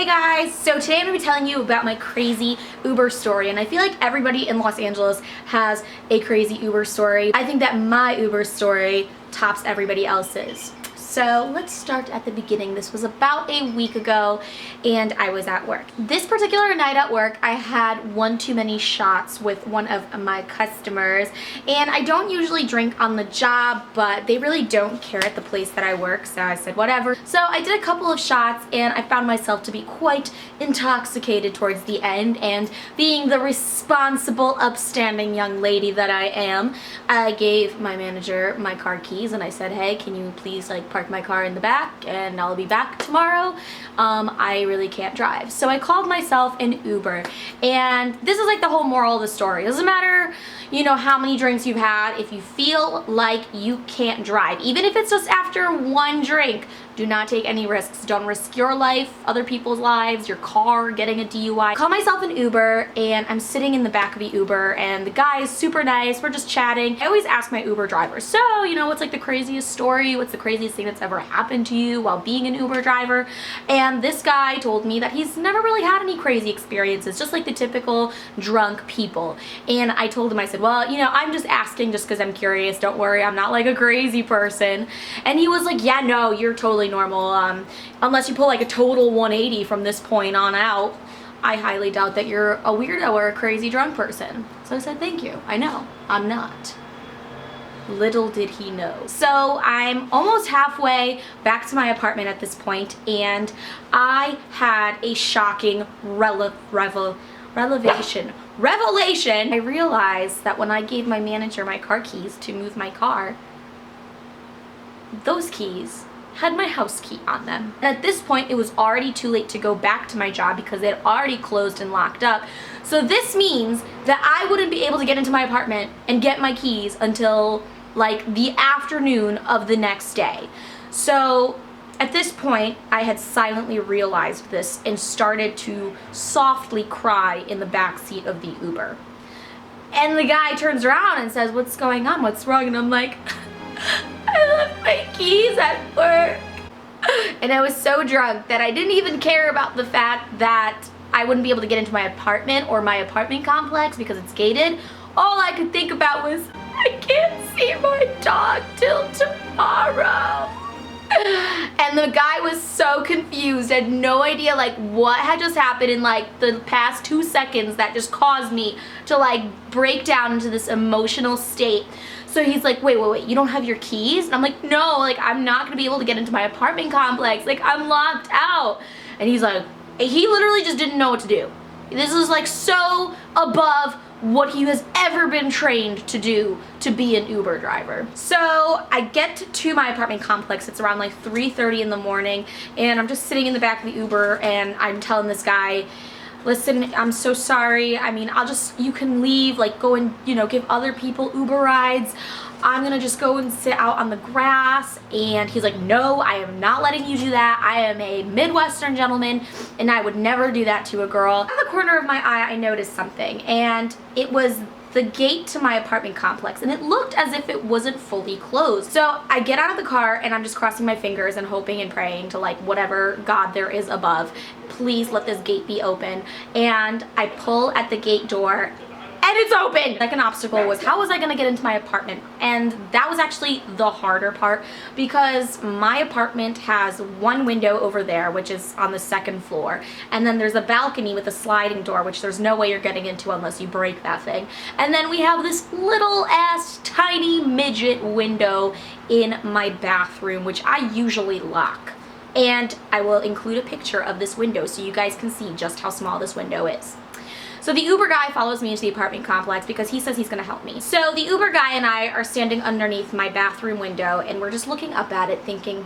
Hey guys, so today I'm going to be telling you about my crazy Uber story, and I feel like everybody in Los Angeles has a crazy Uber story. I think that my Uber story tops everybody else's. So let's start at the beginning. This was about a week ago and I was at work. This particular night at work, I had one too many shots with one of my customers, and I don't usually drink on the job, but they really don't care at the place that I work, so I said whatever. So I did a couple of shots and I found myself to be quite intoxicated towards the end, and being the responsible, upstanding young lady that I am, I gave my manager my car keys and I said, hey, can you please park my car in the back and I'll be back tomorrow. I really can't drive. So I called myself an Uber, and this is the whole moral of the story. It doesn't matter, how many drinks you've had. If you feel like you can't drive, even if it's just after one drink, do not take any risks. Don't risk your life, other people's lives, your car, getting a DUI. I call myself an Uber and I'm sitting in the back of the Uber and the guy is super nice. We're just chatting. I always ask my Uber driver, so, what's the craziest story? What's the craziest thing that's ever happened to you while being an Uber driver? And this guy told me that he's never really had any crazy experiences, just like the typical drunk people. And I told him, I said, well, I'm just asking just because I'm curious. Don't worry, I'm not a crazy person. And he was like, yeah, no, you're totally normal, unless you pull a total 180 from this point on out. I highly doubt that you're a weirdo or a crazy drunk person. So I said, thank you. I know, I'm not. Little did he know. So I'm almost halfway back to my apartment at this point, and I had a shocking revelation. I realized that when I gave my manager my car keys to move my car, those keys had my house key on them. And at this point, it was already too late to go back to my job because it had already closed and locked up. So this means that I wouldn't be able to get into my apartment and get my keys until the afternoon of the next day. So at this point, I had silently realized this and started to softly cry in the back seat of the Uber. And the guy turns around and says, what's going on? What's wrong? And I'm like, I left my keys at work. And I was so drunk that I didn't even care about the fact that I wouldn't be able to get into my apartment or my apartment complex because it's gated. All I could think about was, I can't see my dog till tomorrow. And the guy was so confused, had no idea what had just happened in the past 2 seconds that just caused me to break down into this emotional state. So he's like, wait, you don't have your keys? And I'm like, no, I'm not gonna be able to get into my apartment complex. I'm locked out. And he's like, he literally just didn't know what to do. This is so above what he has ever been trained to do to be an Uber driver. So I get to my apartment complex. It's around 3:30 in the morning, and I'm just sitting in the back of the Uber and I'm telling this guy, listen, I'm so sorry. I mean, you can leave, go and, give other people Uber rides. I'm gonna just go and sit out on the grass. And he's like, no, I am not letting you do that. I am a Midwestern gentleman and I would never do that to a girl. At the corner of my eye, I noticed something, and it was the gate to my apartment complex, and it looked as if it wasn't fully closed. So I get out of the car and I'm just crossing my fingers and hoping and praying to whatever God there is above, please let this gate be open. And I pull at the gate door and it's open! An obstacle was, how was I gonna get into my apartment? And that was actually the harder part, because my apartment has one window over there, which is on the 2nd floor, and then there's a balcony with a sliding door, which there's no way you're getting into unless you break that thing. And then we have this little ass tiny midget window in my bathroom, which I usually lock. And I will include a picture of this window so you guys can see just how small this window is. So the Uber guy follows me into the apartment complex because he says he's gonna help me. So the Uber guy and I are standing underneath my bathroom window and we're just looking up at it thinking,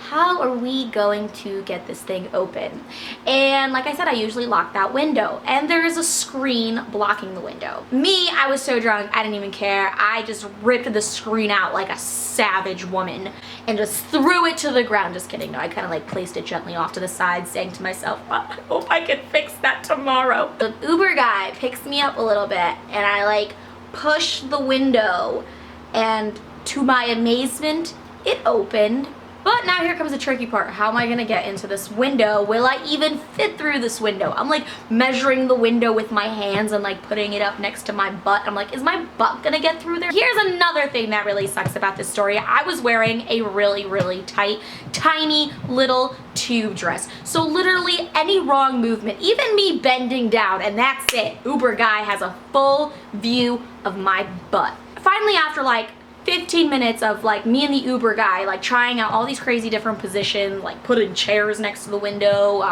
how are we going to get this thing open? And like I said, I usually lock that window, and there is a screen blocking the window. Me, I was so drunk, I didn't even care. I just ripped the screen out like a savage woman and just threw it to the ground. Just kidding, no, I kind of placed it gently off to the side, saying to myself, I hope I can fix that tomorrow. The Uber guy picks me up a little bit and I push the window, and to my amazement, it opened But now here comes the tricky part. How am I gonna get into this window? Will I even fit through this window? I'm like measuring the window with my hands and like putting it up next to my butt. I'm like, is my butt gonna get through there? Here's another thing that really sucks about this story. I was wearing a really, really tight, tiny little tube dress. So literally any wrong movement, even me bending down, and that's it. Uber guy has a full view of my butt. Finally, after like 15 minutes of like me and the Uber guy like trying out all these crazy different positions, like putting chairs next to the window.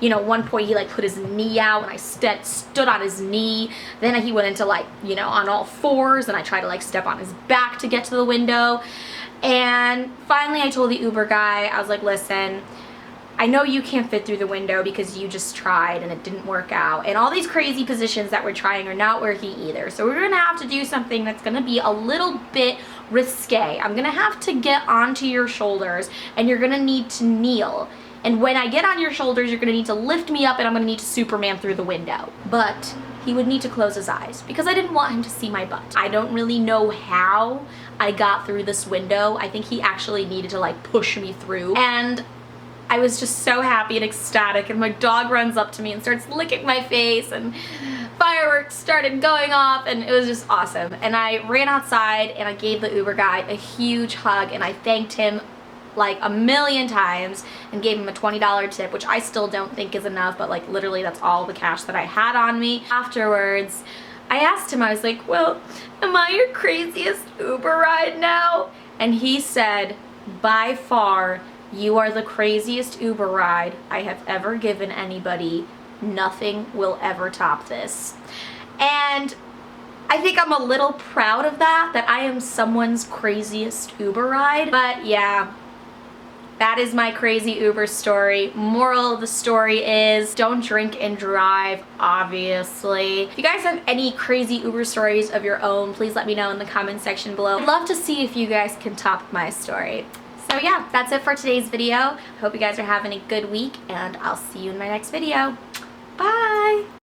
You know, one point he like put his knee out and I stood on his knee. Then he went into like, you know, on all fours, and I tried to like step on his back to get to the window. And finally I told the Uber guy, I was like, listen, I know you can't fit through the window because you just tried and it didn't work out. And all these crazy positions that we're trying are not working either. So we're gonna have to do something that's gonna be a little bit risque. I'm gonna have to get onto your shoulders and you're gonna need to kneel. And when I get on your shoulders, you're gonna need to lift me up and I'm gonna need to Superman through the window. But he would need to close his eyes because I didn't want him to see my butt. I don't really know how I got through this window. I think he actually needed to like push me through. And I was just so happy and ecstatic, and my dog runs up to me and starts licking my face, and fireworks started going off, and it was just awesome. And I ran outside and I gave the Uber guy a huge hug and I thanked him like a million times and gave him a $20 tip, which I still don't think is enough, but like literally that's all the cash that I had on me. Afterwards, I asked him, I was like, well, am I your craziest Uber ride now? And he said, by far, you are the craziest Uber ride I have ever given anybody. Nothing will ever top this. And I think I'm a little proud of that I am someone's craziest Uber ride. But yeah, that is my crazy Uber story. Moral of the story is don't drink and drive, obviously. If you guys have any crazy Uber stories of your own, please let me know in the comment section below. I'd love to see if you guys can top my story. So yeah, that's it for today's video. I hope you guys are having a good week, and I'll see you in my next video. Bye!